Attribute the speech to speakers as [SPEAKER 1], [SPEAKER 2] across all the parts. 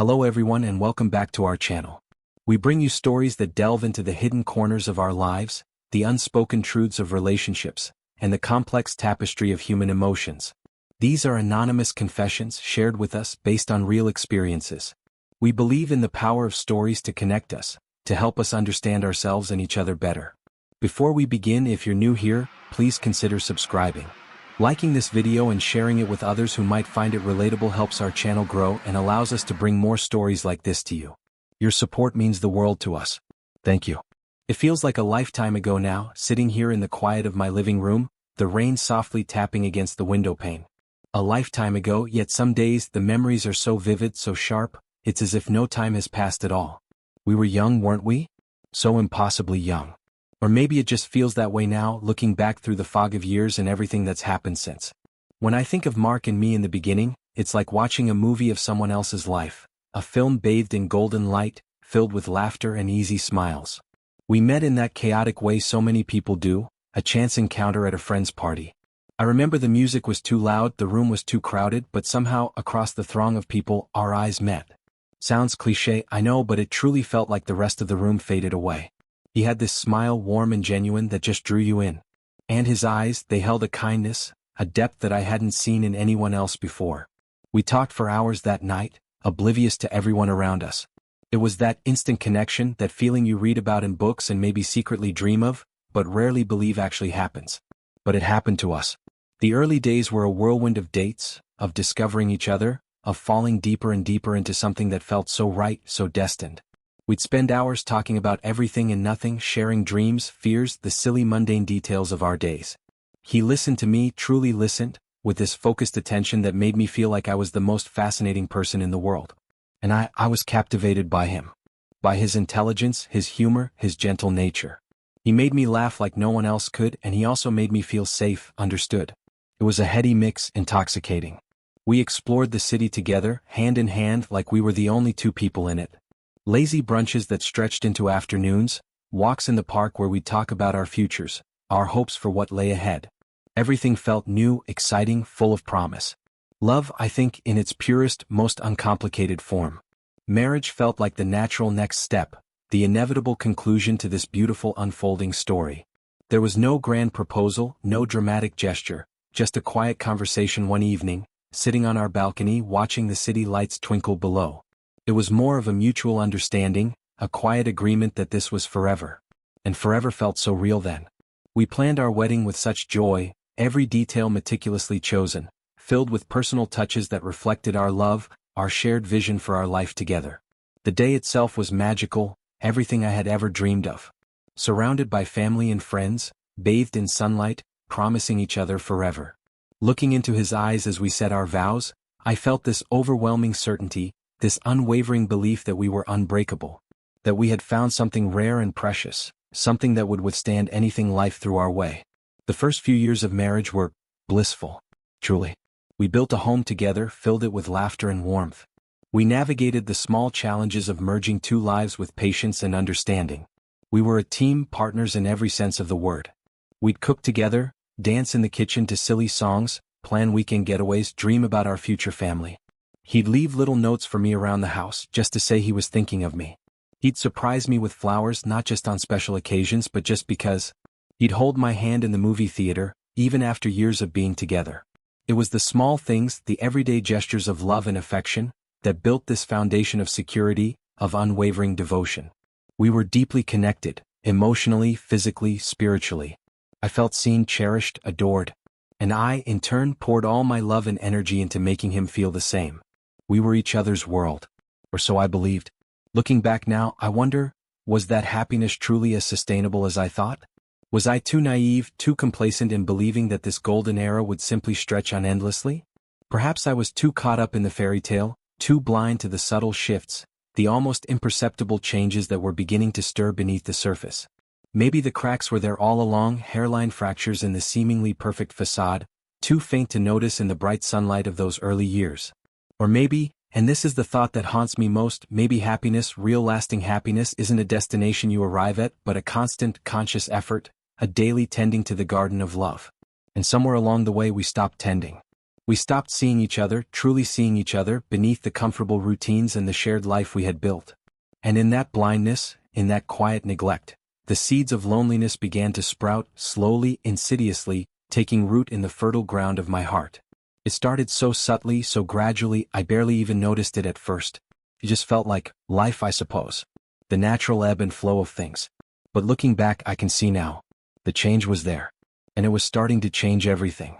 [SPEAKER 1] Hello everyone and welcome back to our channel. We bring you stories that delve into the hidden corners of our lives, the unspoken truths of relationships, and the complex tapestry of human emotions. These are anonymous confessions shared with us based on real experiences. We believe in the power of stories to connect us, to help us understand ourselves and each other better. Before we begin, if you're new here, please consider subscribing. Liking this video and sharing it with others who might find it relatable helps our channel grow and allows us to bring more stories like this to you. Your support means the world to us. Thank you. It feels like a lifetime ago now, sitting here in the quiet of my living room, the rain softly tapping against the window pane. A lifetime ago, yet some days the memories are so vivid, so sharp, it's as if no time has passed at all. We were young, weren't we? So impossibly young. Or maybe it just feels that way now, looking back through the fog of years and everything that's happened since. When I think of Mark and me in the beginning, it's like watching a movie of someone else's life, a film bathed in golden light, filled with laughter and easy smiles. We met in that chaotic way so many people do, a chance encounter at a friend's party. I remember the music was too loud, the room was too crowded, but somehow, across the throng of people, our eyes met. Sounds cliché, I know, but it truly felt like the rest of the room faded away. He had this smile, warm and genuine, that just drew you in. And his eyes, they held a kindness, a depth that I hadn't seen in anyone else before. We talked for hours that night, oblivious to everyone around us. It was that instant connection, that feeling you read about in books and maybe secretly dream of, but rarely believe actually happens. But it happened to us. The early days were a whirlwind of dates, of discovering each other, of falling deeper and deeper into something that felt so right, so destined. We'd spend hours talking about everything and nothing, sharing dreams, fears, the silly mundane details of our days. He listened to me, truly listened, with this focused attention that made me feel like I was the most fascinating person in the world. And I was captivated by him. By his intelligence, his humor, his gentle nature. He made me laugh like no one else could, and he also made me feel safe, understood. It was a heady mix, intoxicating. We explored the city together, hand in hand, like we were the only two people in it. Lazy brunches that stretched into afternoons, walks in the park where we'd talk about our futures, our hopes for what lay ahead. Everything felt new, exciting, full of promise. Love, I think, in its purest, most uncomplicated form. Marriage felt like the natural next step, the inevitable conclusion to this beautiful unfolding story. There was no grand proposal, no dramatic gesture, just a quiet conversation one evening, sitting on our balcony watching the city lights twinkle below. It was more of a mutual understanding, a quiet agreement that this was forever. And forever felt so real then. We planned our wedding with such joy, every detail meticulously chosen, filled with personal touches that reflected our love, our shared vision for our life together. The day itself was magical, everything I had ever dreamed of. Surrounded by family and friends, bathed in sunlight, promising each other forever. Looking into his eyes as we said our vows, I felt this overwhelming certainty, this unwavering belief that we were unbreakable, that we had found something rare and precious, something that would withstand anything life threw our way. The first few years of marriage were blissful, truly. We built a home together, filled it with laughter and warmth. We navigated the small challenges of merging two lives with patience and understanding. We were a team, partners in every sense of the word. We'd cook together, dance in the kitchen to silly songs, plan weekend getaways, dream about our future family. He'd leave little notes for me around the house, just to say he was thinking of me. He'd surprise me with flowers, not just on special occasions but just because. He'd hold my hand in the movie theater, even after years of being together. It was the small things, the everyday gestures of love and affection, that built this foundation of security, of unwavering devotion. We were deeply connected, emotionally, physically, spiritually. I felt seen, cherished, adored. And I, in turn, poured all my love and energy into making him feel the same. We were each other's world. Or so I believed. Looking back now, I wonder, was that happiness truly as sustainable as I thought? Was I too naive, too complacent in believing that this golden era would simply stretch on endlessly? Perhaps I was too caught up in the fairy tale, too blind to the subtle shifts, the almost imperceptible changes that were beginning to stir beneath the surface. Maybe the cracks were there all along, hairline fractures in the seemingly perfect facade, too faint to notice in the bright sunlight of those early years. Or maybe, and this is the thought that haunts me most, maybe happiness, real lasting happiness, isn't a destination you arrive at, but a constant, conscious effort, a daily tending to the garden of love. And somewhere along the way we stopped tending. We stopped seeing each other, truly seeing each other, beneath the comfortable routines and the shared life we had built. And in that blindness, in that quiet neglect, the seeds of loneliness began to sprout, slowly, insidiously, taking root in the fertile ground of my heart. It started so subtly, so gradually, I barely even noticed it at first. It just felt like life, I suppose. The natural ebb and flow of things. But looking back, I can see now. The change was there. And it was starting to change everything.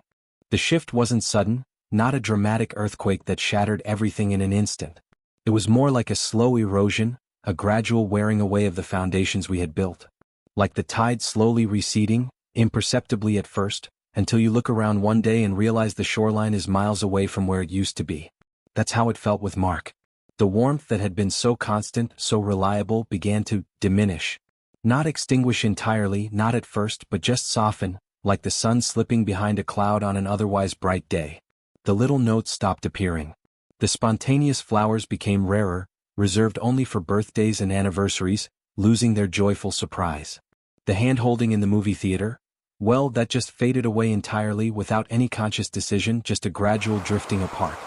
[SPEAKER 1] The shift wasn't sudden, not a dramatic earthquake that shattered everything in an instant. It was more like a slow erosion, a gradual wearing away of the foundations we had built. Like the tide slowly receding, imperceptibly at first, until you look around one day and realize the shoreline is miles away from where it used to be. That's how it felt with Mark. The warmth that had been so constant, so reliable, began to diminish. Not extinguish entirely, not at first, but just soften, like the sun slipping behind a cloud on an otherwise bright day. The little notes stopped appearing. The spontaneous flowers became rarer, reserved only for birthdays and anniversaries, losing their joyful surprise. The hand-holding in the movie theater? Well, that just faded away entirely without any conscious decision, just a gradual drifting apart.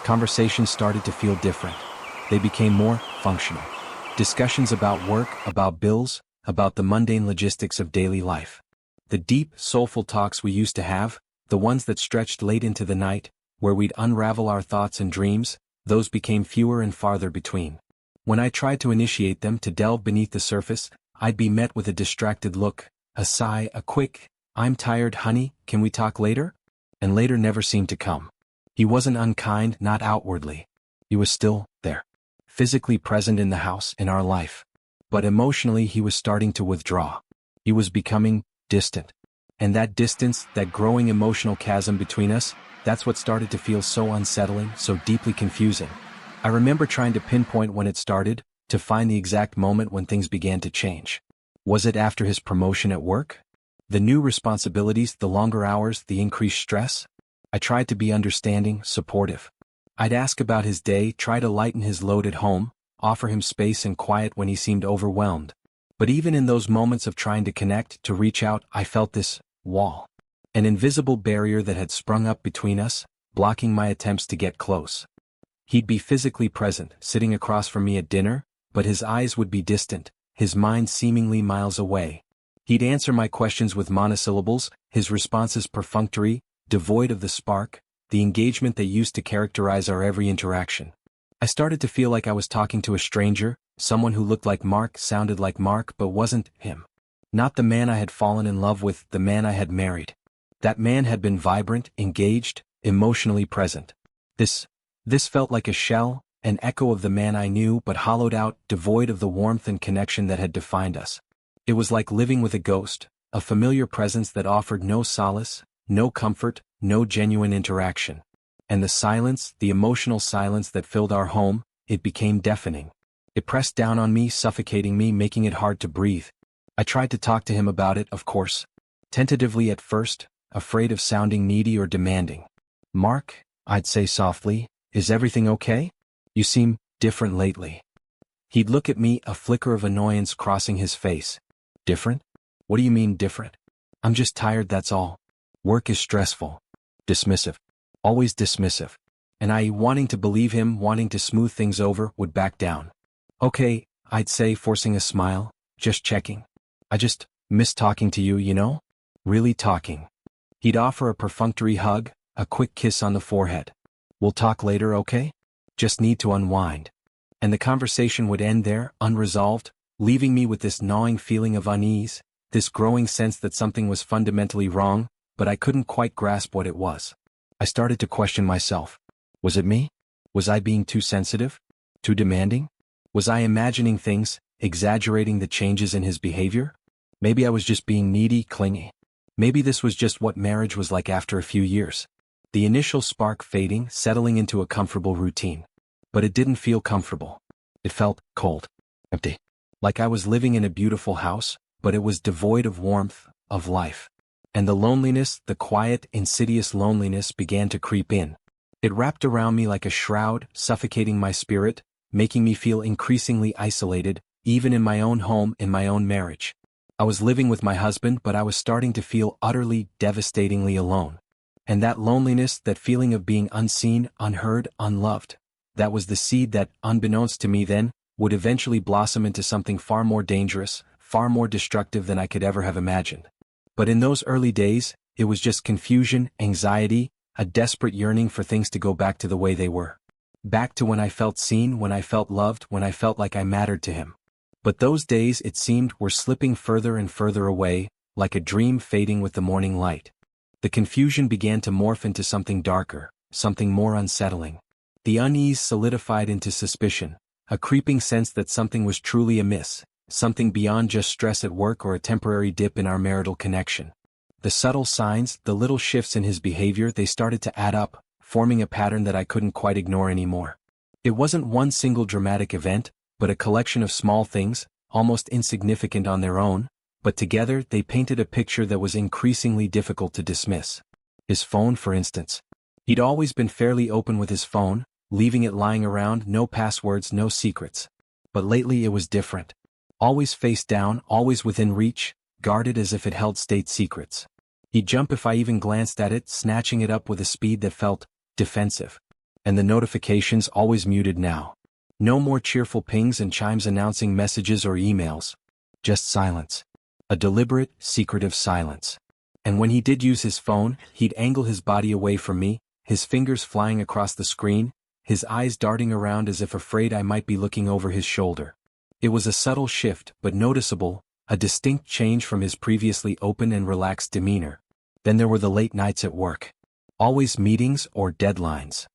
[SPEAKER 1] Conversations started to feel different. They became more functional. Discussions about work, about bills, about the mundane logistics of daily life. The deep, soulful talks we used to have, the ones that stretched late into the night, where we'd unravel our thoughts and dreams, those became fewer and farther between. When I tried to initiate them, to delve beneath the surface, I'd be met with a distracted look, a sigh, a quick, "I'm tired, honey, can we talk later?" And later never seemed to come. He wasn't unkind, not outwardly. He was still there. Physically present in the house, in our life. But emotionally he was starting to withdraw. He was becoming distant. And that distance, that growing emotional chasm between us, that's what started to feel so unsettling, so deeply confusing. I remember trying to pinpoint when it started, to find the exact moment when things began to change. Was it after his promotion at work? The new responsibilities, the longer hours, the increased stress? I tried to be understanding, supportive. I'd ask about his day, try to lighten his load at home, offer him space and quiet when he seemed overwhelmed. But even in those moments of trying to connect, to reach out, I felt this wall. An invisible barrier that had sprung up between us, blocking my attempts to get close. He'd be physically present, sitting across from me at dinner, but his eyes would be distant, his mind seemingly miles away. He'd answer my questions with monosyllables, his responses perfunctory, devoid of the spark, the engagement that used to characterize our every interaction. I started to feel like I was talking to a stranger, someone who looked like Mark, sounded like Mark, but wasn't him. Not the man I had fallen in love with, the man I had married. That man had been vibrant, engaged, emotionally present. This felt like a shell, an echo of the man I knew, but hollowed out, devoid of the warmth and connection that had defined us. It was like living with a ghost, a familiar presence that offered no solace, no comfort, no genuine interaction. And the silence, the emotional silence that filled our home, it became deafening. It pressed down on me, suffocating me, making it hard to breathe. I tried to talk to him about it, of course. Tentatively at first, afraid of sounding needy or demanding. "Mark," I'd say softly, "is everything okay? You seem different lately." He'd look at me, a flicker of annoyance crossing his face. "Different? What do you mean different?" "I'm just tired, that's all. Work is stressful." Dismissive. Always dismissive. And I, wanting to believe him, wanting to smooth things over, would back down. "Okay," I'd say, forcing a smile, "just checking. I just miss talking to you, you know? Really talking." He'd offer a perfunctory hug, a quick kiss on the forehead. "We'll talk later, okay? Just need to unwind." And the conversation would end there, unresolved, leaving me with this gnawing feeling of unease, this growing sense that something was fundamentally wrong, but I couldn't quite grasp what it was. I started to question myself. Was it me? Was I being too sensitive? Too demanding? Was I imagining things, exaggerating the changes in his behavior? Maybe I was just being needy, clingy. Maybe this was just what marriage was like after a few years. The initial spark fading, settling into a comfortable routine. But it didn't feel comfortable. It felt cold, empty. Like I was living in a beautiful house, but it was devoid of warmth, of life. And the loneliness, the quiet, insidious loneliness began to creep in. It wrapped around me like a shroud, suffocating my spirit, making me feel increasingly isolated, even in my own home, in my own marriage. I was living with my husband, but I was starting to feel utterly, devastatingly alone. And that loneliness, that feeling of being unseen, unheard, unloved, that was the seed that, unbeknownst to me then, would eventually blossom into something far more dangerous, far more destructive than I could ever have imagined. But in those early days, it was just confusion, anxiety, a desperate yearning for things to go back to the way they were. Back to when I felt seen, when I felt loved, when I felt like I mattered to him. But those days, it seemed, were slipping further and further away, like a dream fading with the morning light. The confusion began to morph into something darker, something more unsettling. The unease solidified into suspicion, a creeping sense that something was truly amiss, something beyond just stress at work or a temporary dip in our marital connection. The subtle signs, the little shifts in his behavior, they started to add up, forming a pattern that I couldn't quite ignore anymore. It wasn't one single dramatic event, but a collection of small things, almost insignificant on their own, but together they painted a picture that was increasingly difficult to dismiss. His phone, for instance. He'd always been fairly open with his phone, leaving it lying around, no passwords, no secrets. But lately it was different. Always face down, always within reach, guarded as if it held state secrets. He'd jump if I even glanced at it, snatching it up with a speed that felt defensive. And the notifications always muted now. No more cheerful pings and chimes announcing messages or emails. Just silence. A deliberate, secretive silence. And when he did use his phone, he'd angle his body away from me, his fingers flying across the screen, his eyes darting around as if afraid I might be looking over his shoulder. It was a subtle shift, but noticeable, a distinct change from his previously open and relaxed demeanor. Then there were the late nights at work. Always meetings or deadlines.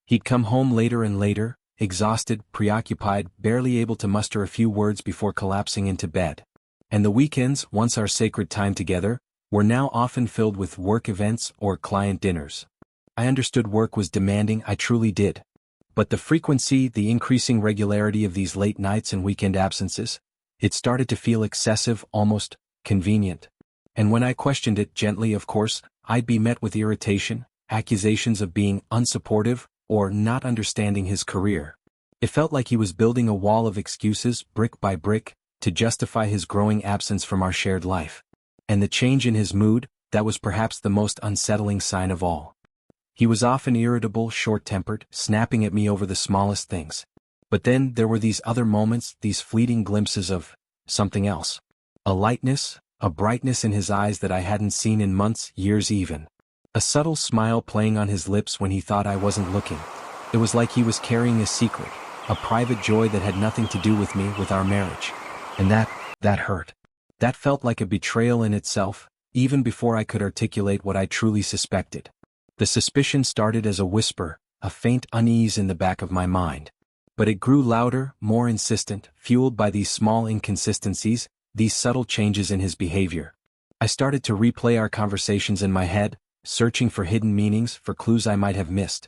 [SPEAKER 1] He'd come home later and later, exhausted, preoccupied, barely able to muster a few words before collapsing into bed. And the weekends, once our sacred time together, were now often filled with work events or client dinners. I understood work was demanding, I truly did. But the frequency, the increasing regularity of these late nights and weekend absences, it started to feel excessive, almost convenient. And when I questioned it, gently of course, I'd be met with irritation, accusations of being unsupportive, or not understanding his career. It felt like he was building a wall of excuses, brick by brick, to justify his growing absence from our shared life. And the change in his mood, that was perhaps the most unsettling sign of all. He was often irritable, short-tempered, snapping at me over the smallest things. But then there were these other moments, these fleeting glimpses of something else. A lightness, a brightness in his eyes that I hadn't seen in months, years even. A subtle smile playing on his lips when he thought I wasn't looking. It was like he was carrying a secret, a private joy that had nothing to do with me, with our marriage. And that hurt. That felt like a betrayal in itself, even before I could articulate what I truly suspected. The suspicion started as a whisper, a faint unease in the back of my mind. But it grew louder, more insistent, fueled by these small inconsistencies, these subtle changes in his behavior. I started to replay our conversations in my head, searching for hidden meanings, for clues I might have missed.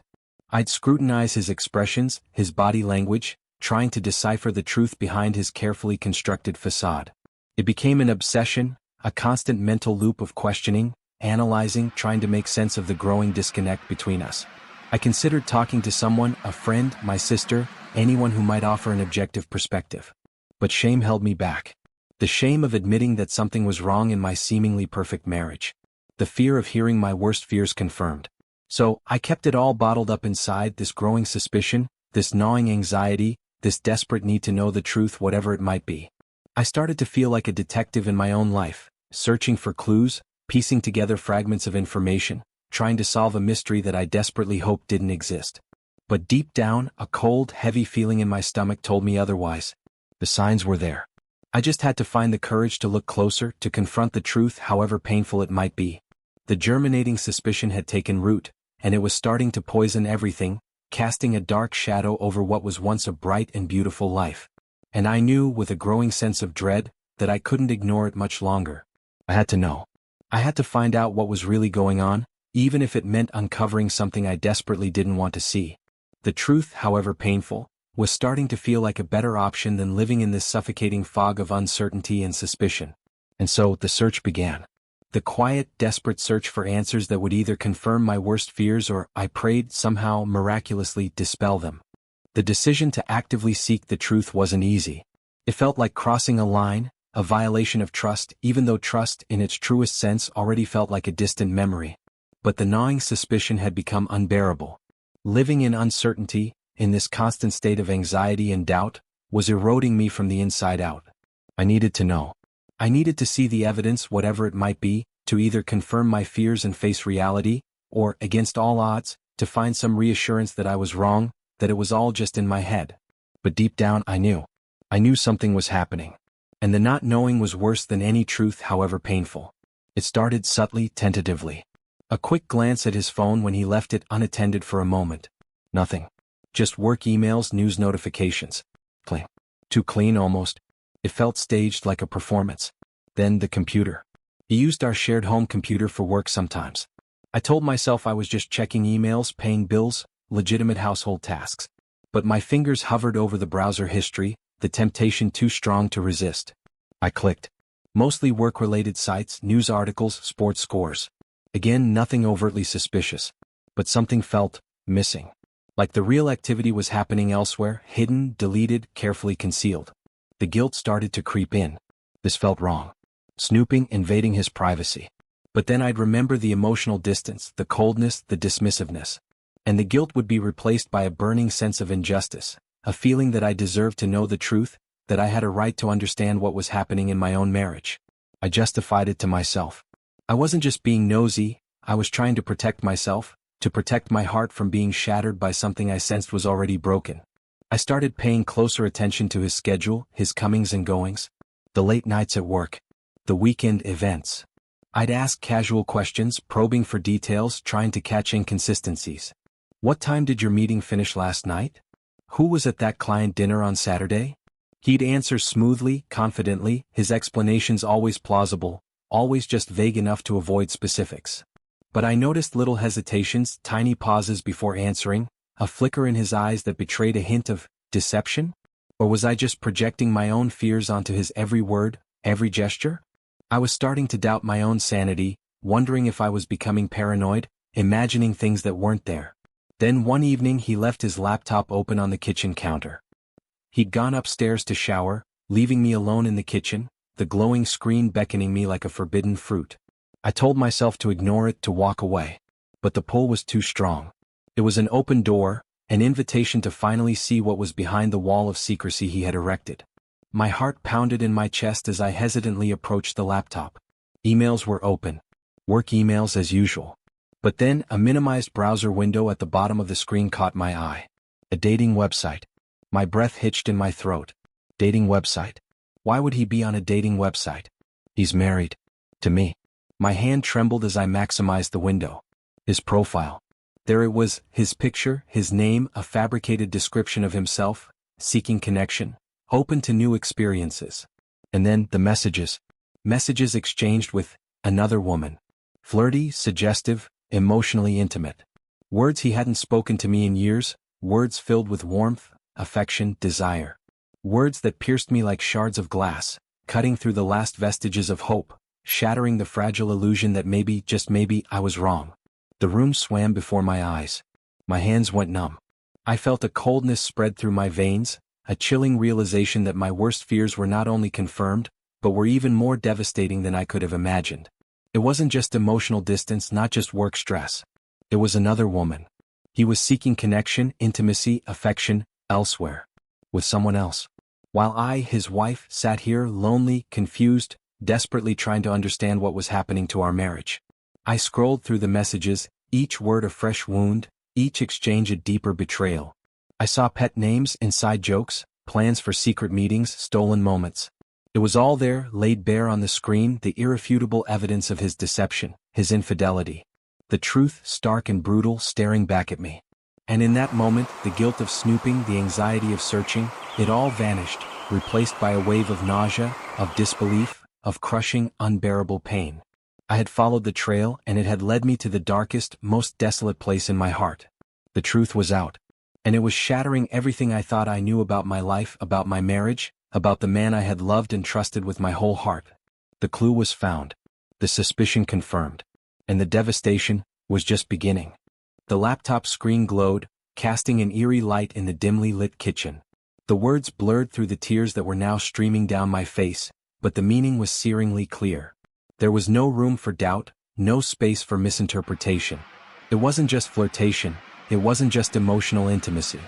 [SPEAKER 1] I'd scrutinize his expressions, his body language, trying to decipher the truth behind his carefully constructed facade. It became an obsession, a constant mental loop of questioning, analyzing, trying to make sense of the growing disconnect between us. I considered talking to someone, a friend, my sister, anyone who might offer an objective perspective. But shame held me back. The shame of admitting that something was wrong in my seemingly perfect marriage. The fear of hearing my worst fears confirmed. So, I kept it all bottled up inside, this growing suspicion, this gnawing anxiety, this desperate need to know the truth, whatever it might be. I started to feel like a detective in my own life, searching for clues, piecing together fragments of information, trying to solve a mystery that I desperately hoped didn't exist. But deep down, a cold, heavy feeling in my stomach told me otherwise. The signs were there. I just had to find the courage to look closer, to confront the truth, however painful it might be. The germinating suspicion had taken root, and it was starting to poison everything, casting a dark shadow over what was once a bright and beautiful life. And I knew, with a growing sense of dread, that I couldn't ignore it much longer. I had to know. I had to find out what was really going on, even if it meant uncovering something I desperately didn't want to see. The truth, however painful, was starting to feel like a better option than living in this suffocating fog of uncertainty and suspicion. And so, the search began. The quiet, desperate search for answers that would either confirm my worst fears or, I prayed, somehow, miraculously dispel them. The decision to actively seek the truth wasn't easy. It felt like crossing a line, a violation of trust, even though trust, in its truest sense, already felt like a distant memory. But the gnawing suspicion had become unbearable. Living in uncertainty, in this constant state of anxiety and doubt, was eroding me from the inside out. I needed to know. I needed to see the evidence, whatever it might be, to either confirm my fears and face reality, or, against all odds, to find some reassurance that I was wrong, that it was all just in my head. But deep down I knew. I knew something was happening. And the not knowing was worse than any truth, however painful. It started subtly, tentatively. A quick glance at his phone when he left it unattended for a moment. Nothing. Just work emails, news notifications. Clean. Too clean almost. It felt staged, like a performance. Then the computer. He used our shared home computer for work sometimes. I told myself I was just checking emails, paying bills, legitimate household tasks. But my fingers hovered over the browser history, the temptation too strong to resist. I clicked. Mostly work-related sites, news articles, sports scores. Again, nothing overtly suspicious. But something felt missing. Like the real activity was happening elsewhere, hidden, deleted, carefully concealed. The guilt started to creep in. This felt wrong. Snooping, invading his privacy. But then I'd remember the emotional distance, the coldness, the dismissiveness. And the guilt would be replaced by a burning sense of injustice, a feeling that I deserved to know the truth, that I had a right to understand what was happening in my own marriage. I justified it to myself. I wasn't just being nosy, I was trying to protect myself, to protect my heart from being shattered by something I sensed was already broken. I started paying closer attention to his schedule, his comings and goings, the late nights at work, the weekend events. I'd ask casual questions, probing for details, trying to catch inconsistencies. What time did your meeting finish last night? Who was at that client dinner on Saturday? He'd answer smoothly, confidently, his explanations always plausible, always just vague enough to avoid specifics. But I noticed little hesitations, tiny pauses before answering, a flicker in his eyes that betrayed a hint of deception? Or was I just projecting my own fears onto his every word, every gesture? I was starting to doubt my own sanity, wondering if I was becoming paranoid, imagining things that weren't there. Then one evening he left his laptop open on the kitchen counter. He'd gone upstairs to shower, leaving me alone in the kitchen, the glowing screen beckoning me like a forbidden fruit. I told myself to ignore it, to walk away. But the pull was too strong. It was an open door, an invitation to finally see what was behind the wall of secrecy he had erected. My heart pounded in my chest as I hesitantly approached the laptop. Emails were open. Work emails as usual. But then, a minimized browser window at the bottom of the screen caught my eye. A dating website. My breath hitched in my throat. Dating website. Why would he be on a dating website? He's married. To me. My hand trembled as I maximized the window. His profile. There it was, his picture, his name, a fabricated description of himself, seeking connection, open to new experiences. And then, the messages. Messages exchanged with another woman. Flirty, suggestive, emotionally intimate. Words he hadn't spoken to me in years, words filled with warmth, affection, desire. Words that pierced me like shards of glass, cutting through the last vestiges of hope, shattering the fragile illusion that maybe, just maybe, I was wrong. The room swam before my eyes. My hands went numb. I felt a coldness spread through my veins, a chilling realization that my worst fears were not only confirmed, but were even more devastating than I could have imagined. It wasn't just emotional distance, not just work stress. It was another woman. He was seeking connection, intimacy, affection, elsewhere. With someone else. While I, his wife, sat here, lonely, confused, desperately trying to understand what was happening to our marriage. I scrolled through the messages, each word a fresh wound, each exchange a deeper betrayal. I saw pet names, inside jokes, plans for secret meetings, stolen moments. It was all there, laid bare on the screen, the irrefutable evidence of his deception, his infidelity. The truth, stark and brutal, staring back at me. And in that moment, the guilt of snooping, the anxiety of searching, it all vanished, replaced by a wave of nausea, of disbelief, of crushing, unbearable pain. I had followed the trail, and it had led me to the darkest, most desolate place in my heart. The truth was out. And it was shattering everything I thought I knew about my life, about my marriage, about the man I had loved and trusted with my whole heart. The clue was found. The suspicion confirmed. And the devastation was just beginning. The laptop screen glowed, casting an eerie light in the dimly lit kitchen. The words blurred through the tears that were now streaming down my face, but the meaning was searingly clear. There was no room for doubt, no space for misinterpretation. It wasn't just flirtation, it wasn't just emotional intimacy.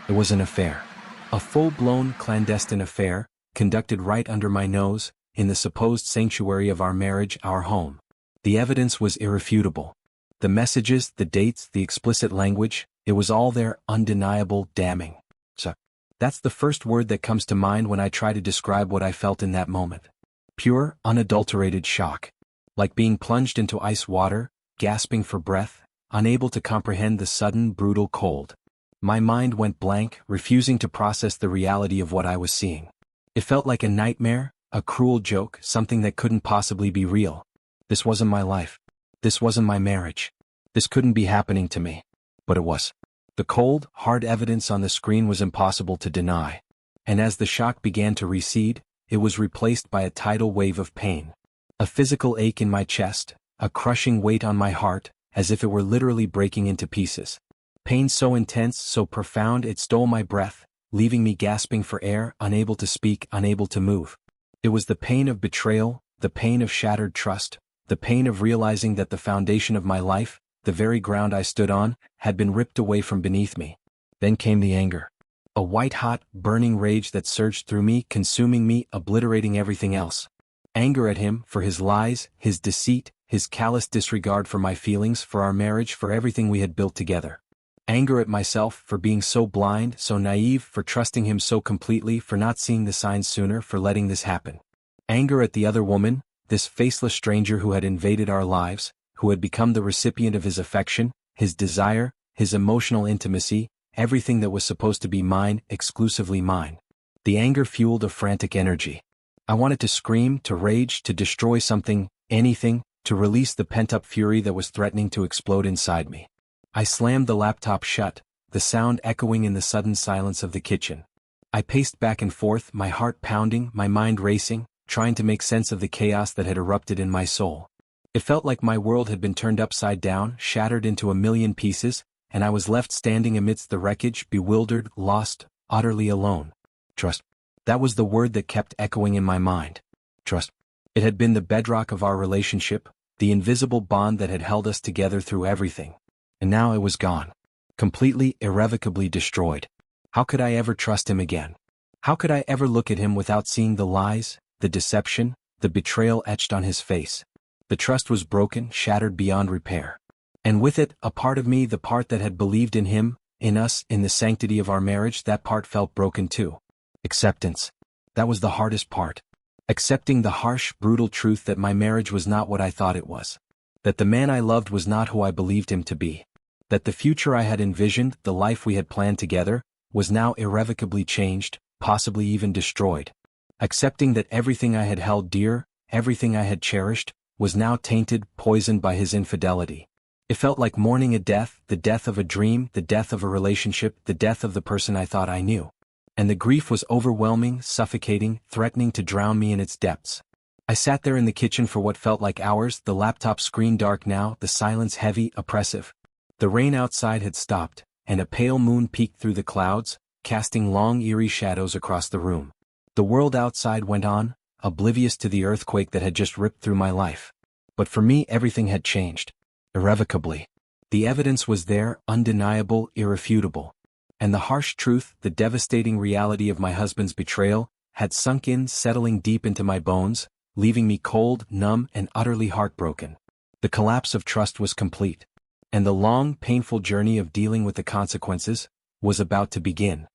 [SPEAKER 1] It was an affair. A full-blown clandestine affair, conducted right under my nose, in the supposed sanctuary of our marriage, our home. The evidence was irrefutable. The messages, the dates, the explicit language, it was all there, undeniable, damning. So, that's the first word that comes to mind when I try to describe what I felt in that moment. Pure, unadulterated shock. Like being plunged into ice water, gasping for breath, unable to comprehend the sudden, brutal cold. My mind went blank, refusing to process the reality of what I was seeing. It felt like a nightmare, a cruel joke, something that couldn't possibly be real. This wasn't my life. This wasn't my marriage. This couldn't be happening to me. But it was. The cold, hard evidence on the screen was impossible to deny. And as the shock began to recede, it was replaced by a tidal wave of pain. A physical ache in my chest, a crushing weight on my heart, as if it were literally breaking into pieces. Pain so intense, so profound it stole my breath, leaving me gasping for air, unable to speak, unable to move. It was the pain of betrayal, the pain of shattered trust, the pain of realizing that the foundation of my life, the very ground I stood on, had been ripped away from beneath me. Then came the anger. A white-hot, burning rage that surged through me, consuming me, obliterating everything else. Anger at him, for his lies, his deceit, his callous disregard for my feelings, for our marriage, for everything we had built together. Anger at myself, for being so blind, so naive, for trusting him so completely, for not seeing the signs sooner, for letting this happen. Anger at the other woman, this faceless stranger who had invaded our lives, who had become the recipient of his affection, his desire, his emotional intimacy, everything that was supposed to be mine, exclusively mine. The anger fueled a frantic energy. I wanted to scream, to rage, to destroy something, anything, to release the pent-up fury that was threatening to explode inside me. I slammed the laptop shut, the sound echoing in the sudden silence of the kitchen. I paced back and forth, my heart pounding, my mind racing, trying to make sense of the chaos that had erupted in my soul. It felt like my world had been turned upside down, shattered into a million pieces, and I was left standing amidst the wreckage, bewildered, lost, utterly alone. Trust. That was the word that kept echoing in my mind. Trust. It had been the bedrock of our relationship, the invisible bond that had held us together through everything. And now it was gone. Completely, irrevocably destroyed. How could I ever trust him again? How could I ever look at him without seeing the lies, the deception, the betrayal etched on his face? The trust was broken, shattered beyond repair. And with it, a part of me, the part that had believed in him, in us, in the sanctity of our marriage, that part felt broken too. Acceptance. That was the hardest part. Accepting the harsh, brutal truth that my marriage was not what I thought it was. That the man I loved was not who I believed him to be. That the future I had envisioned, the life we had planned together, was now irrevocably changed, possibly even destroyed. Accepting that everything I had held dear, everything I had cherished, was now tainted, poisoned by his infidelity. It felt like mourning a death, the death of a dream, the death of a relationship, the death of the person I thought I knew. And the grief was overwhelming, suffocating, threatening to drown me in its depths. I sat there in the kitchen for what felt like hours, the laptop screen dark now, the silence heavy, oppressive. The rain outside had stopped, and a pale moon peeked through the clouds, casting long eerie shadows across the room. The world outside went on, oblivious to the earthquake that had just ripped through my life. But for me everything had changed. Irrevocably. The evidence was there, undeniable, irrefutable. And the harsh truth, the devastating reality of my husband's betrayal, had sunk in, settling deep into my bones, leaving me cold, numb, and utterly heartbroken. The collapse of trust was complete. And the long, painful journey of dealing with the consequences was about to begin.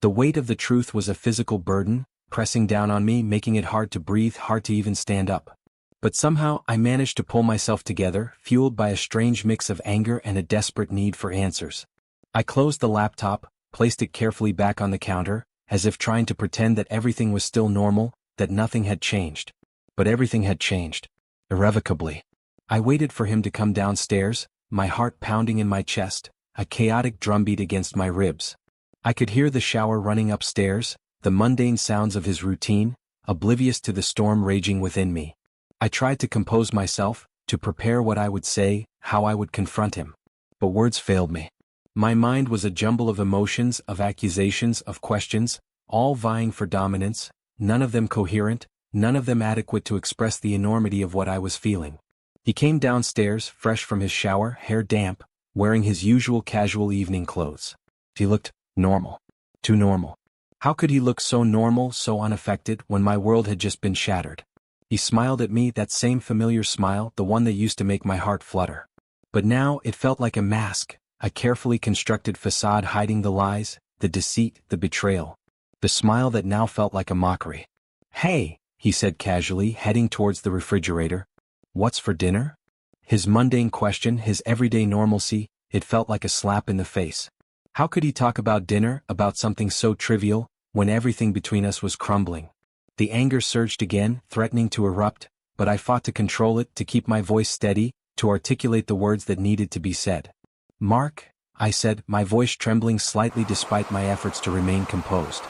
[SPEAKER 1] The weight of the truth was a physical burden, pressing down on me, making it hard to breathe, hard to even stand up. But somehow I managed to pull myself together, fueled by a strange mix of anger and a desperate need for answers. I closed the laptop, placed it carefully back on the counter, as if trying to pretend that everything was still normal, that nothing had changed. But everything had changed. Irrevocably. I waited for him to come downstairs, my heart pounding in my chest, a chaotic drumbeat against my ribs. I could hear the shower running upstairs, the mundane sounds of his routine, oblivious to the storm raging within me. I tried to compose myself, to prepare what I would say, how I would confront him. But words failed me. My mind was a jumble of emotions, of accusations, of questions, all vying for dominance, none of them coherent, none of them adequate to express the enormity of what I was feeling. He came downstairs, fresh from his shower, hair damp, wearing his usual casual evening clothes. He looked normal. Too normal. How could he look so normal, so unaffected, when my world had just been shattered? He smiled at me, that same familiar smile, the one that used to make my heart flutter. But now it felt like a mask, a carefully constructed facade hiding the lies, the deceit, the betrayal. The smile that now felt like a mockery. "Hey," he said casually, heading towards the refrigerator. "What's for dinner?" His mundane question, his everyday normalcy, it felt like a slap in the face. How could he talk about dinner, about something so trivial, when everything between us was crumbling? The anger surged again, threatening to erupt, but I fought to control it, to keep my voice steady, to articulate the words that needed to be said. "Mark," I said, my voice trembling slightly despite my efforts to remain composed.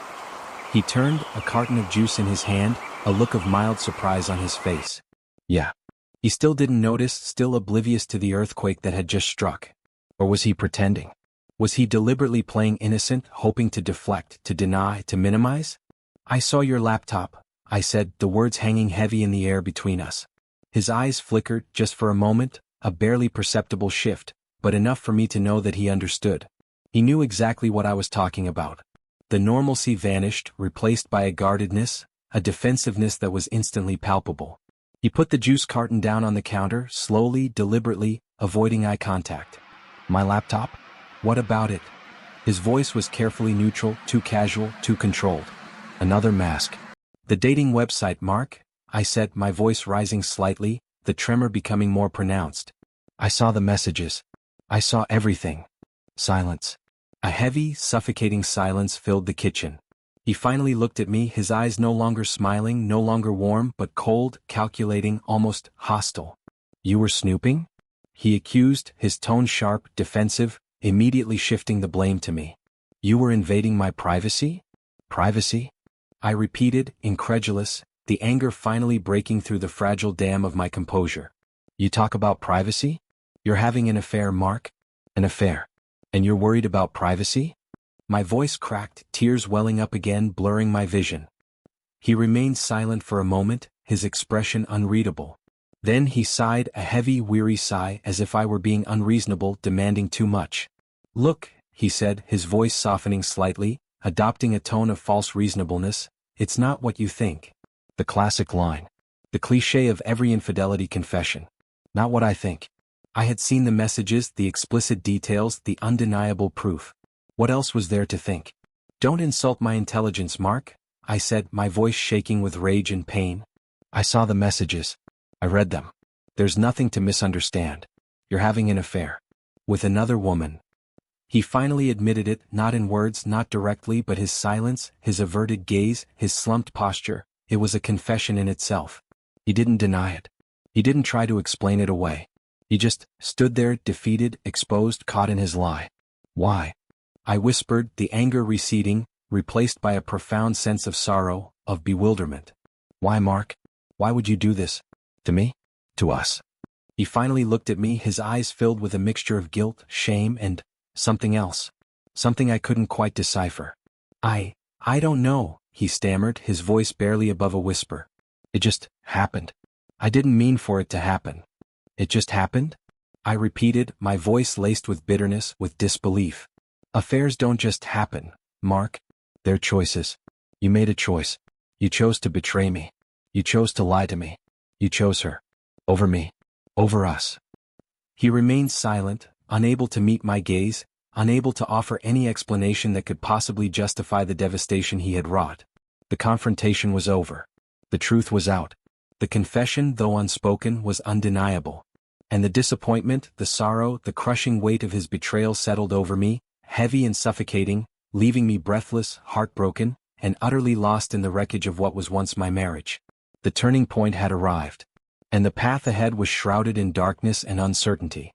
[SPEAKER 1] He turned, a carton of juice in his hand, a look of mild surprise on his face. Yeah. He still didn't notice, still oblivious to the earthquake that had just struck. Or was he pretending? Was he deliberately playing innocent, hoping to deflect, to deny, to minimize? "I saw your laptop," I said, the words hanging heavy in the air between us. His eyes flickered, just for a moment, a barely perceptible shift, but enough for me to know that he understood. He knew exactly what I was talking about. The normalcy vanished, replaced by a guardedness, a defensiveness that was instantly palpable. He put the juice carton down on the counter, slowly, deliberately, avoiding eye contact. "My laptop? What about it?" His voice was carefully neutral, too casual, too controlled. "Another mask." "The dating website, Mark," I said, my voice rising slightly, the tremor becoming more pronounced. "I saw the messages. I saw everything." Silence. A heavy, suffocating silence filled the kitchen. He finally looked at me, his eyes no longer smiling, no longer warm, but cold, calculating, almost hostile. "You were snooping?" he accused, his tone sharp, defensive, immediately shifting the blame to me. "You were invading my privacy?" "Privacy?" I repeated, incredulous, the anger finally breaking through the fragile dam of my composure. "You talk about privacy? You're having an affair, Mark?" "An affair? And you're worried about privacy?" My voice cracked, tears welling up again, blurring my vision. He remained silent for a moment, his expression unreadable. Then he sighed, a heavy, weary sigh, as if I were being unreasonable, demanding too much. "Look," he said, his voice softening slightly, adopting a tone of false reasonableness, "it's not what you think." The classic line. The cliché of every infidelity confession. Not what I think. I had seen the messages, the explicit details, the undeniable proof. What else was there to think? "Don't insult my intelligence, Mark," I said, my voice shaking with rage and pain. "I saw the messages. I read them. There's nothing to misunderstand. You're having an affair. With another woman." He finally admitted it, not in words, not directly, but his silence, his averted gaze, his slumped posture, it was a confession in itself. He didn't deny it. He didn't try to explain it away. He just stood there, defeated, exposed, caught in his lie. "Why?" I whispered, the anger receding, replaced by a profound sense of sorrow, of bewilderment. "Why, Mark? Why would you do this? To me? To us?" He finally looked at me, his eyes filled with a mixture of guilt, shame, and something else. Something I couldn't quite decipher. I don't know," he stammered, his voice barely above a whisper. "It just happened. I didn't mean for it to happen. It just happened?" I repeated, my voice laced with bitterness, with disbelief. "Affairs don't just happen, Mark. They're choices. You made a choice. You chose to betray me. You chose to lie to me. You chose her. Over me. Over us." He remained silent, unable to meet my gaze, unable to offer any explanation that could possibly justify the devastation he had wrought. The confrontation was over. The truth was out. The confession, though unspoken, was undeniable. And the disappointment, the sorrow, the crushing weight of his betrayal settled over me, heavy and suffocating, leaving me breathless, heartbroken, and utterly lost in the wreckage of what was once my marriage. The turning point had arrived. And the path ahead was shrouded in darkness and uncertainty.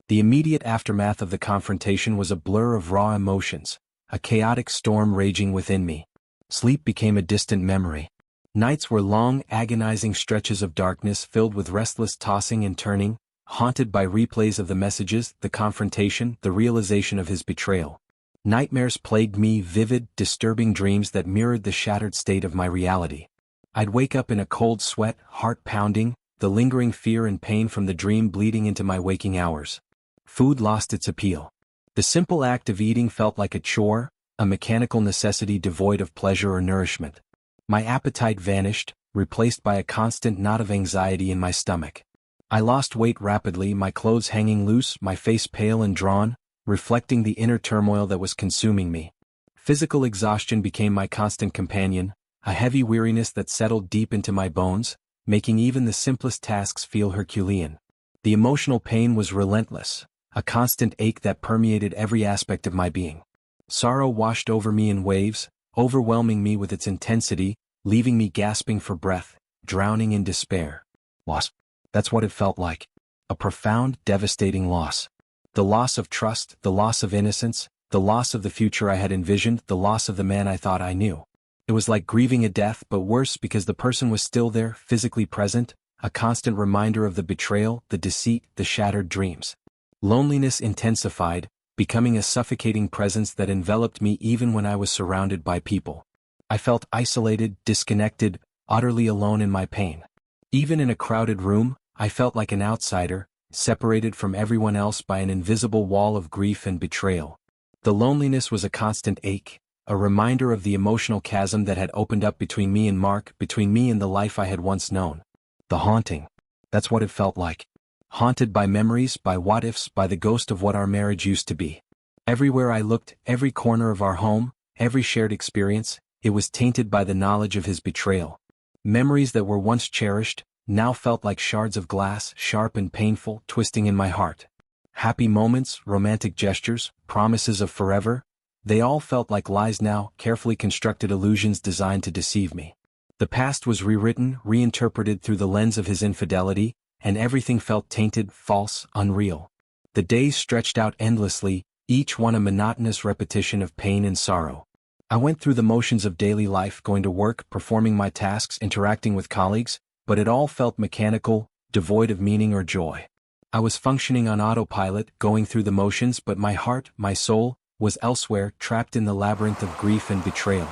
[SPEAKER 1] The immediate aftermath of the confrontation was a blur of raw emotions, a chaotic storm raging within me. Sleep became a distant memory. Nights were long, agonizing stretches of darkness filled with restless tossing and turning, haunted by replays of the messages, the confrontation, the realization of his betrayal. Nightmares plagued me, vivid, disturbing dreams that mirrored the shattered state of my reality. I'd wake up in a cold sweat, heart pounding, the lingering fear and pain from the dream bleeding into my waking hours. Food lost its appeal. The simple act of eating felt like a chore, a mechanical necessity devoid of pleasure or nourishment. My appetite vanished, replaced by a constant knot of anxiety in my stomach. I lost weight rapidly, my clothes hanging loose, my face pale and drawn, reflecting the inner turmoil that was consuming me. Physical exhaustion became my constant companion, a heavy weariness that settled deep into my bones, making even the simplest tasks feel Herculean. The emotional pain was relentless, a constant ache that permeated every aspect of my being. Sorrow washed over me in waves, overwhelming me with its intensity, leaving me gasping for breath, drowning in despair. Loss. That's what it felt like. A profound, devastating loss. The loss of trust, the loss of innocence, the loss of the future I had envisioned, the loss of the man I thought I knew. It was like grieving a death, but worse because the person was still there, physically present, a constant reminder of the betrayal, the deceit, the shattered dreams. Loneliness intensified, becoming a suffocating presence that enveloped me even when I was surrounded by people. I felt isolated, disconnected, utterly alone in my pain. Even in a crowded room, I felt like an outsider, separated from everyone else by an invisible wall of grief and betrayal. The loneliness was a constant ache, a reminder of the emotional chasm that had opened up between me and Mark, between me and the life I had once known. The haunting. That's what it felt like. Haunted by memories, by what-ifs, by the ghost of what our marriage used to be. Everywhere I looked, every corner of our home, every shared experience, it was tainted by the knowledge of his betrayal. Memories that were once cherished, now felt like shards of glass, sharp and painful, twisting in my heart. Happy moments, romantic gestures, promises of forever, they all felt like lies now, carefully constructed illusions designed to deceive me. The past was rewritten, reinterpreted through the lens of his infidelity, and everything felt tainted, false, unreal. The days stretched out endlessly, each one a monotonous repetition of pain and sorrow. I went through the motions of daily life, going to work, performing my tasks, interacting with colleagues, but it all felt mechanical, devoid of meaning or joy. I was functioning on autopilot, going through the motions, but my heart, my soul, was elsewhere, trapped in the labyrinth of grief and betrayal.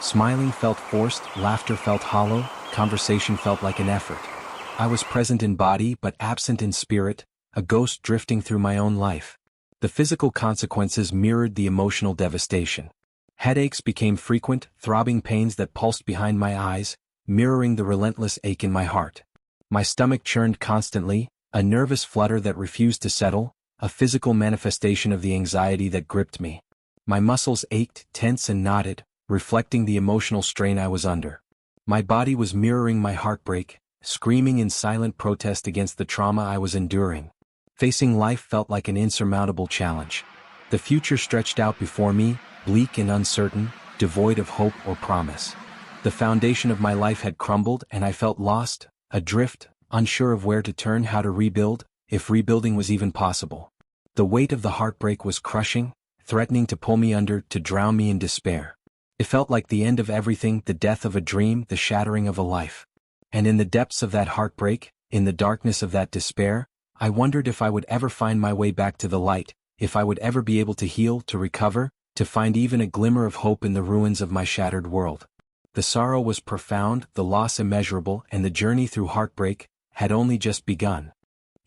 [SPEAKER 1] Smiling felt forced, laughter felt hollow, conversation felt like an effort. I was present in body but absent in spirit, a ghost drifting through my own life. The physical consequences mirrored the emotional devastation. Headaches became frequent, throbbing pains that pulsed behind my eyes, mirroring the relentless ache in my heart. My stomach churned constantly, a nervous flutter that refused to settle, a physical manifestation of the anxiety that gripped me. My muscles ached, tense and knotted, reflecting the emotional strain I was under. My body was mirroring my heartbreak, screaming in silent protest against the trauma I was enduring. Facing life felt like an insurmountable challenge. The future stretched out before me, bleak and uncertain, devoid of hope or promise. The foundation of my life had crumbled and I felt lost, adrift, unsure of where to turn, how to rebuild, if rebuilding was even possible. The weight of the heartbreak was crushing, threatening to pull me under, to drown me in despair. It felt like the end of everything, the death of a dream, the shattering of a life. And in the depths of that heartbreak, in the darkness of that despair, I wondered if I would ever find my way back to the light, if I would ever be able to heal, to recover, to find even a glimmer of hope in the ruins of my shattered world. The sorrow was profound, the loss immeasurable, and the journey through heartbreak had only just begun.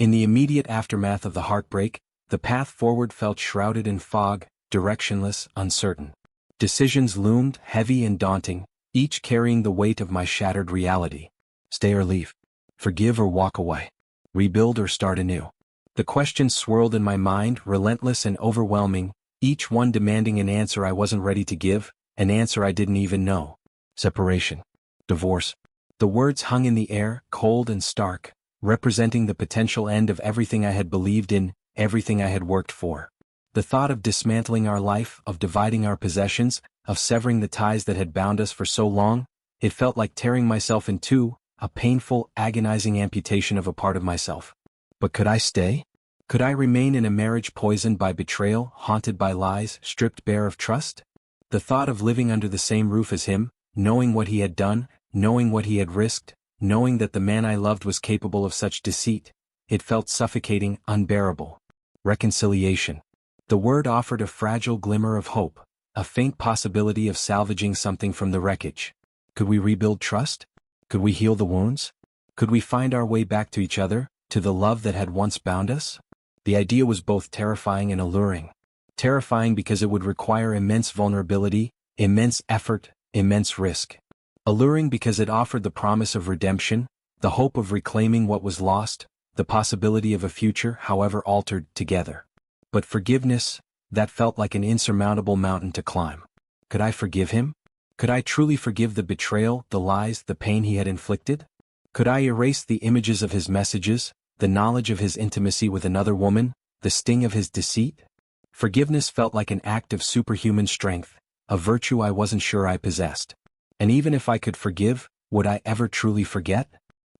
[SPEAKER 1] In the immediate aftermath of the heartbreak, the path forward felt shrouded in fog, directionless, uncertain. Decisions loomed, heavy and daunting, each carrying the weight of my shattered reality. Stay or leave. Forgive or walk away. Rebuild or start anew. The questions swirled in my mind, relentless and overwhelming, each one demanding an answer I wasn't ready to give, an answer I didn't even know. Separation. Divorce. The words hung in the air, cold and stark, representing the potential end of everything I had believed in, everything I had worked for. The thought of dismantling our life, of dividing our possessions, of severing the ties that had bound us for so long, it felt like tearing myself in two, a painful, agonizing amputation of a part of myself. But could I stay? Could I remain in a marriage poisoned by betrayal, haunted by lies, stripped bare of trust? The thought of living under the same roof as him, knowing what he had done, knowing what he had risked, knowing that the man I loved was capable of such deceit, it felt suffocating, unbearable. Reconciliation. The word offered a fragile glimmer of hope, a faint possibility of salvaging something from the wreckage. Could we rebuild trust? Could we heal the wounds? Could we find our way back to each other, to the love that had once bound us? The idea was both terrifying and alluring. Terrifying because it would require immense vulnerability, immense effort, immense risk. Alluring because it offered the promise of redemption, the hope of reclaiming what was lost, the possibility of a future however altered together. But forgiveness, that felt like an insurmountable mountain to climb. Could I forgive him? Could I truly forgive the betrayal, the lies, the pain he had inflicted? Could I erase the images of his messages, the knowledge of his intimacy with another woman, the sting of his deceit? Forgiveness felt like an act of superhuman strength, a virtue I wasn't sure I possessed. And even if I could forgive, would I ever truly forget?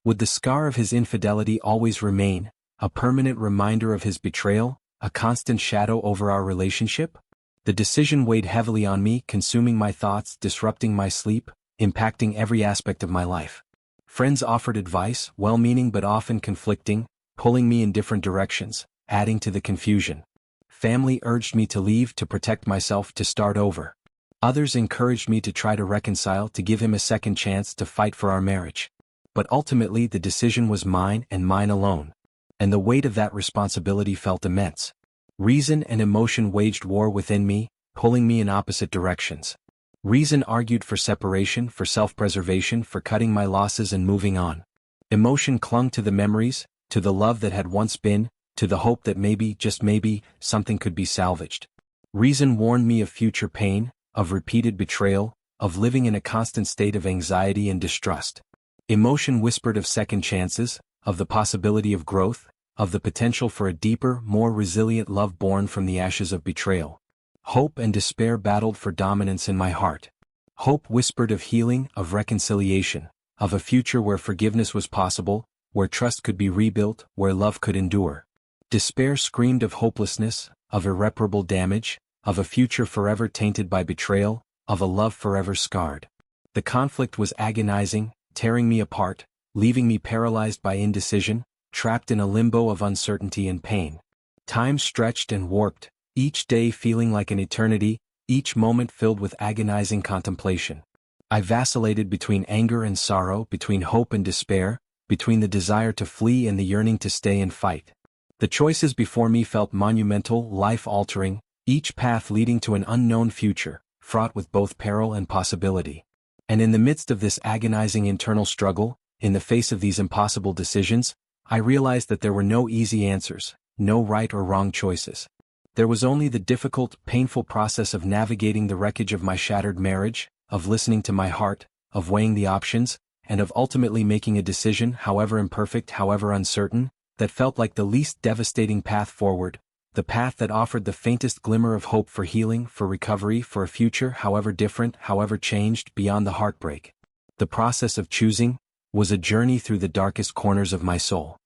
[SPEAKER 1] Would the scar of his infidelity always remain, a permanent reminder of his betrayal, a constant shadow over our relationship? The decision weighed heavily on me, consuming my thoughts, disrupting my sleep, impacting every aspect of my life. Friends offered advice, well-meaning but often conflicting, pulling me in different directions, adding to the confusion. Family urged me to leave, to protect myself, to start over. Others encouraged me to try to reconcile, to give him a second chance, to fight for our marriage. But ultimately the decision was mine and mine alone. And the weight of that responsibility felt immense. Reason and emotion waged war within me, pulling me in opposite directions. Reason argued for separation, for self-preservation, for cutting my losses and moving on. Emotion clung to the memories, to the love that had once been, to the hope that maybe, just maybe, something could be salvaged. Reason warned me of future pain, of repeated betrayal, of living in a constant state of anxiety and distrust. Emotion whispered of second chances, of the possibility of growth, of the potential for a deeper, more resilient love born from the ashes of betrayal. Hope and despair battled for dominance in my heart. Hope whispered of healing, of reconciliation, of a future where forgiveness was possible, where trust could be rebuilt, where love could endure. Despair screamed of hopelessness, of irreparable damage, of a future forever tainted by betrayal, of a love forever scarred. The conflict was agonizing, tearing me apart, leaving me paralyzed by indecision, trapped in a limbo of uncertainty and pain. Time stretched and warped, each day feeling like an eternity, each moment filled with agonizing contemplation. I vacillated between anger and sorrow, between hope and despair, between the desire to flee and the yearning to stay and fight. The choices before me felt monumental, life-altering, each path leading to an unknown future, fraught with both peril and possibility. And in the midst of this agonizing internal struggle, in the face of these impossible decisions, I realized that there were no easy answers, no right or wrong choices. There was only the difficult, painful process of navigating the wreckage of my shattered marriage, of listening to my heart, of weighing the options, and of ultimately making a decision, however imperfect, however uncertain, that felt like the least devastating path forward, the path that offered the faintest glimmer of hope for healing, for recovery, for a future however different, however changed, beyond the heartbreak. The process of choosing was a journey through the darkest corners of my soul.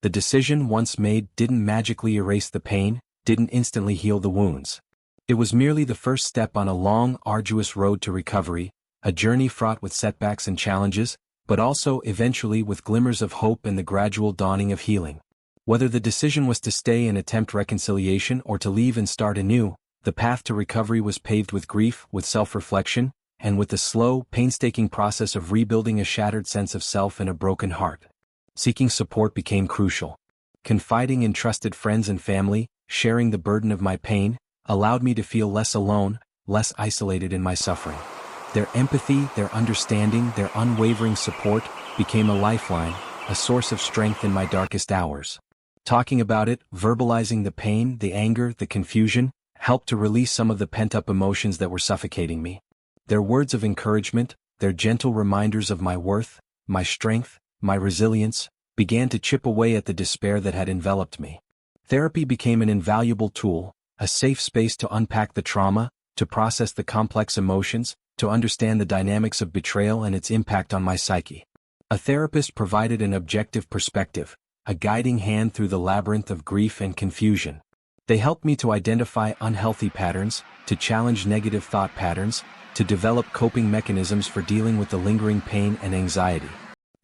[SPEAKER 1] The decision once made didn't magically erase the pain, didn't instantly heal the wounds. It was merely the first step on a long, arduous road to recovery, a journey fraught with setbacks and challenges, but also, eventually, with glimmers of hope and the gradual dawning of healing. Whether the decision was to stay and attempt reconciliation or to leave and start anew, the path to recovery was paved with grief, with self-reflection, and with the slow, painstaking process of rebuilding a shattered sense of self and a broken heart. Seeking support became crucial. Confiding in trusted friends and family, sharing the burden of my pain, allowed me to feel less alone, less isolated in my suffering. Their empathy, their understanding, their unwavering support became a lifeline, a source of strength in my darkest hours. Talking about it, verbalizing the pain, the anger, the confusion, helped to release some of the pent-up emotions that were suffocating me. Their words of encouragement, their gentle reminders of my worth, my strength, my resilience, began to chip away at the despair that had enveloped me. Therapy became an invaluable tool, a safe space to unpack the trauma, to process the complex emotions, to understand the dynamics of betrayal and its impact on my psyche. A therapist provided an objective perspective, a guiding hand through the labyrinth of grief and confusion. They helped me to identify unhealthy patterns, to challenge negative thought patterns, to develop coping mechanisms for dealing with the lingering pain and anxiety.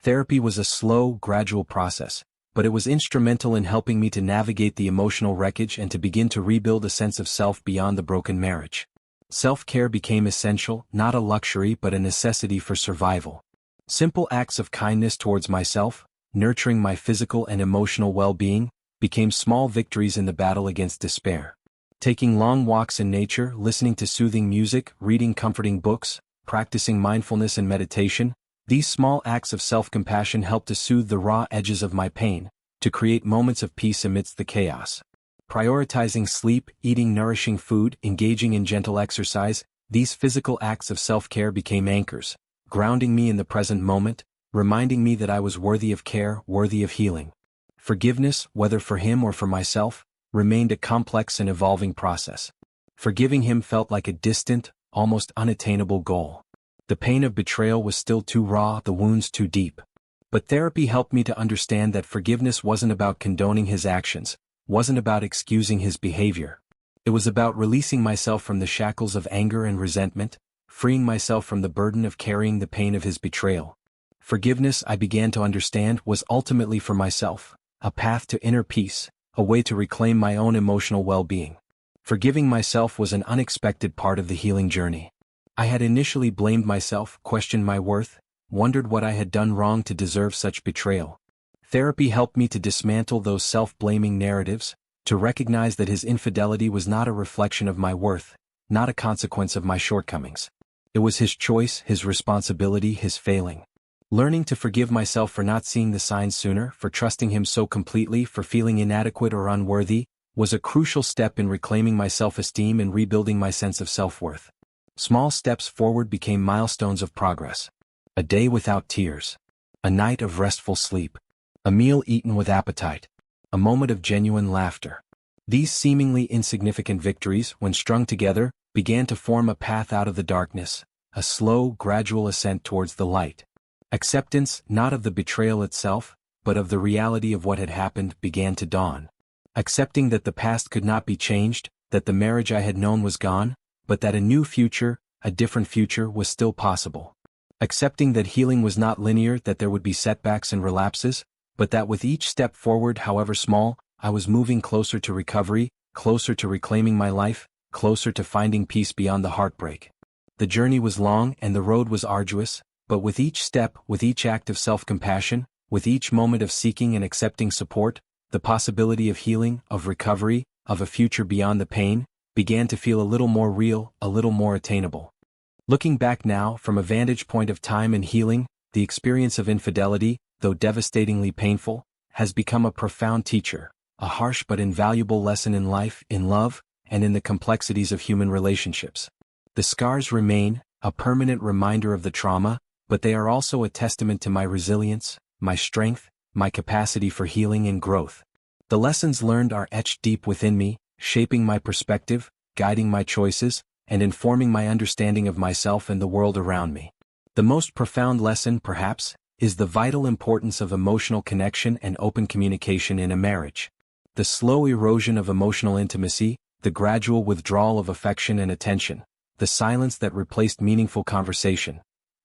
[SPEAKER 1] Therapy was a slow, gradual process, but it was instrumental in helping me to navigate the emotional wreckage and to begin to rebuild a sense of self beyond the broken marriage. Self-care became essential, not a luxury but a necessity for survival. Simple acts of kindness towards myself, nurturing my physical and emotional well-being, became small victories in the battle against despair. Taking long walks in nature, listening to soothing music, reading comforting books, practicing mindfulness and meditation, these small acts of self-compassion helped to soothe the raw edges of my pain, to create moments of peace amidst the chaos. Prioritizing sleep, eating nourishing food, engaging in gentle exercise, these physical acts of self-care became anchors, grounding me in the present moment, reminding me that I was worthy of care, worthy of healing. Forgiveness, whether for him or for myself, remained a complex and evolving process. Forgiving him felt like a distant, almost unattainable goal. The pain of betrayal was still too raw, the wounds too deep. But therapy helped me to understand that forgiveness wasn't about condoning his actions, wasn't about excusing his behavior. It was about releasing myself from the shackles of anger and resentment, freeing myself from the burden of carrying the pain of his betrayal. Forgiveness, I began to understand, was ultimately for myself, a path to inner peace, a way to reclaim my own emotional well-being. Forgiving myself was an unexpected part of the healing journey. I had initially blamed myself, questioned my worth, wondered what I had done wrong to deserve such betrayal. Therapy helped me to dismantle those self-blaming narratives, to recognize that his infidelity was not a reflection of my worth, not a consequence of my shortcomings. It was his choice, his responsibility, his failing. Learning to forgive myself for not seeing the signs sooner, for trusting him so completely, for feeling inadequate or unworthy, was a crucial step in reclaiming my self-esteem and rebuilding my sense of self-worth. Small steps forward became milestones of progress. A day without tears. A night of restful sleep. A meal eaten with appetite. A moment of genuine laughter. These seemingly insignificant victories, when strung together, began to form a path out of the darkness, a slow, gradual ascent towards the light. Acceptance, not of the betrayal itself, but of the reality of what had happened, began to dawn. Accepting that the past could not be changed, that the marriage I had known was gone, but that a new future, a different future, was still possible. Accepting that healing was not linear, that there would be setbacks and relapses, but that with each step forward, however small, I was moving closer to recovery, closer to reclaiming my life, closer to finding peace beyond the heartbreak. The journey was long and the road was arduous, but with each step, with each act of self-compassion, with each moment of seeking and accepting support, the possibility of healing, of recovery, of a future beyond the pain, began to feel a little more real, a little more attainable. Looking back now, from a vantage point of time and healing, the experience of infidelity, though devastatingly painful, has become a profound teacher, a harsh but invaluable lesson in life, in love, and in the complexities of human relationships. The scars remain, a permanent reminder of the trauma, but they are also a testament to my resilience, my strength, my capacity for healing and growth. The lessons learned are etched deep within me, shaping my perspective, guiding my choices, and informing my understanding of myself and the world around me. The most profound lesson, perhaps, is the vital importance of emotional connection and open communication in a marriage. The slow erosion of emotional intimacy, the gradual withdrawal of affection and attention, the silence that replaced meaningful conversation.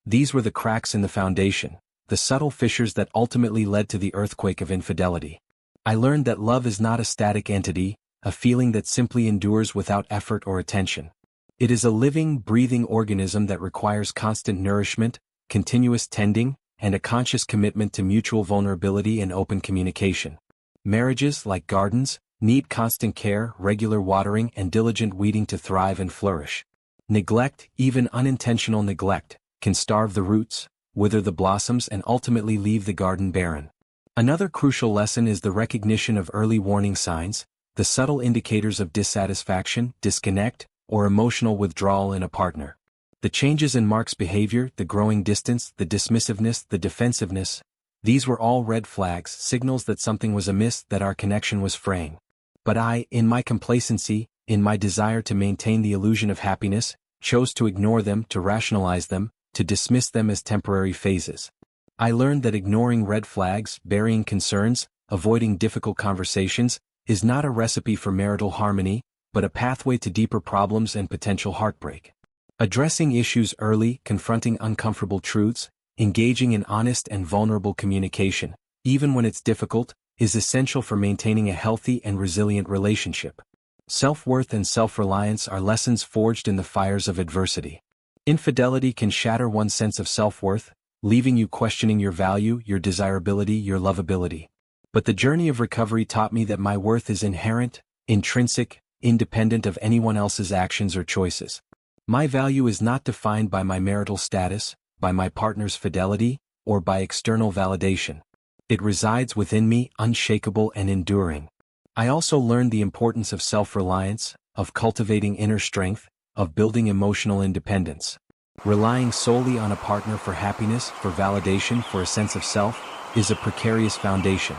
[SPEAKER 1] These were the cracks in the foundation, the subtle fissures that ultimately led to the earthquake of infidelity. I learned that love is not a static entity, a feeling that simply endures without effort or attention. It is a living, breathing organism that requires constant nourishment, continuous tending, and a conscious commitment to mutual vulnerability and open communication. Marriages, like gardens, need constant care, regular watering, and diligent weeding to thrive and flourish. Neglect, even unintentional neglect, can starve the roots, wither the blossoms, and ultimately leave the garden barren. Another crucial lesson is the recognition of early warning signs, the subtle indicators of dissatisfaction, disconnect, or emotional withdrawal in a partner. The changes in Mark's behavior, the growing distance, the dismissiveness, the defensiveness, these were all red flags, signals that something was amiss, that our connection was fraying. But I, in my complacency, in my desire to maintain the illusion of happiness, chose to ignore them, to rationalize them, to dismiss them as temporary phases. I learned that ignoring red flags, burying concerns, avoiding difficult conversations, is not a recipe for marital harmony, but a pathway to deeper problems and potential heartbreak. Addressing issues early, confronting uncomfortable truths, engaging in honest and vulnerable communication, even when it's difficult, is essential for maintaining a healthy and resilient relationship. Self-worth and self-reliance are lessons forged in the fires of adversity. Infidelity can shatter one's sense of self-worth, leaving you questioning your value, your desirability, your lovability. But the journey of recovery taught me that my worth is inherent, intrinsic, independent of anyone else's actions or choices. My value is not defined by my marital status, by my partner's fidelity, or by external validation. It resides within me, unshakable and enduring. I also learned the importance of self-reliance, of cultivating inner strength, of building emotional independence. Relying solely on a partner for happiness, for validation, for a sense of self, is a precarious foundation.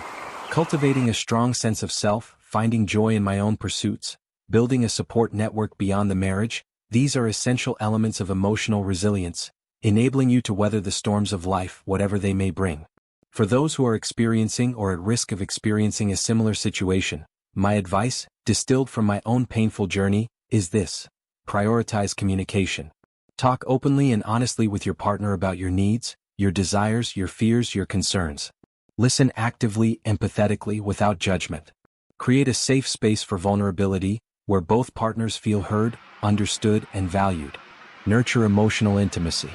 [SPEAKER 1] Cultivating a strong sense of self, finding joy in my own pursuits, building a support network beyond the marriage, these are essential elements of emotional resilience, enabling you to weather the storms of life, whatever they may bring. For those who are experiencing or at risk of experiencing a similar situation, my advice, distilled from my own painful journey, is this: prioritize communication. Talk openly and honestly with your partner about your needs, your desires, your fears, your concerns. Listen actively, empathetically, without judgment. Create a safe space for vulnerability, where both partners feel heard, understood, and valued. Nurture emotional intimacy.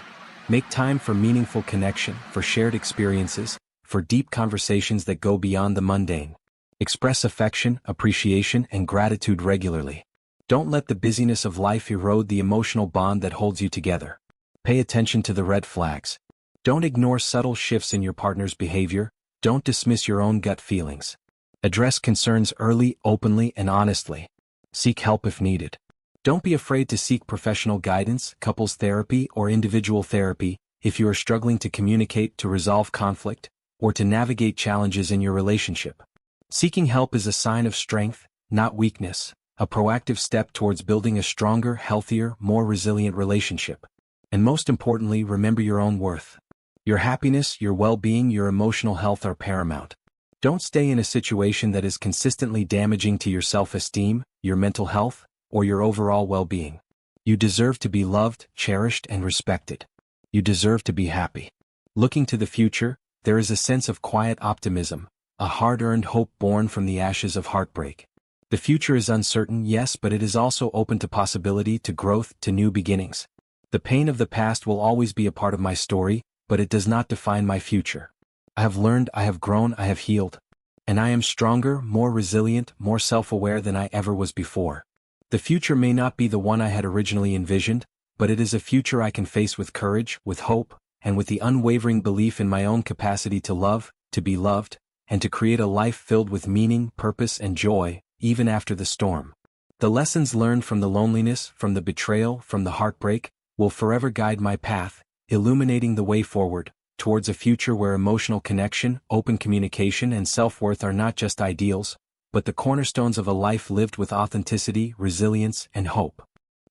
[SPEAKER 1] Make time for meaningful connection, for shared experiences, for deep conversations that go beyond the mundane. Express affection, appreciation, and gratitude regularly. Don't let the busyness of life erode the emotional bond that holds you together. Pay attention to the red flags. Don't ignore subtle shifts in your partner's behavior. Don't dismiss your own gut feelings. Address concerns early, openly, and honestly. Seek help if needed. Don't be afraid to seek professional guidance, couples therapy, or individual therapy if you are struggling to communicate, to resolve conflict, or to navigate challenges in your relationship. Seeking help is a sign of strength, not weakness, a proactive step towards building a stronger, healthier, more resilient relationship. And most importantly, remember your own worth. Your happiness, your well-being, your emotional health are paramount. Don't stay in a situation that is consistently damaging to your self-esteem, your mental health, or your overall well-being. You deserve to be loved, cherished, and respected. You deserve to be happy. Looking to the future, there is a sense of quiet optimism, a hard-earned hope born from the ashes of heartbreak. The future is uncertain, yes, but it is also open to possibility, to growth, to new beginnings. The pain of the past will always be a part of my story, but it does not define my future. I have learned, I have grown, I have healed. And I am stronger, more resilient, more self-aware than I ever was before. The future may not be the one I had originally envisioned, but it is a future I can face with courage, with hope, and with the unwavering belief in my own capacity to love, to be loved, and to create a life filled with meaning, purpose, and joy, even after the storm. The lessons learned from the loneliness, from the betrayal, from the heartbreak, will forever guide my path, illuminating the way forward, towards a future where emotional connection, open communication, and self-worth are not just ideals, but the cornerstones of a life lived with authenticity, resilience, and hope.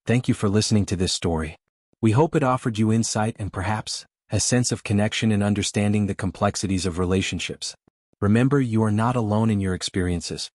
[SPEAKER 1] Thank you for listening to this story. We hope it offered you insight and perhaps a sense of connection and understanding the complexities of relationships. Remember, you are not alone in your experiences.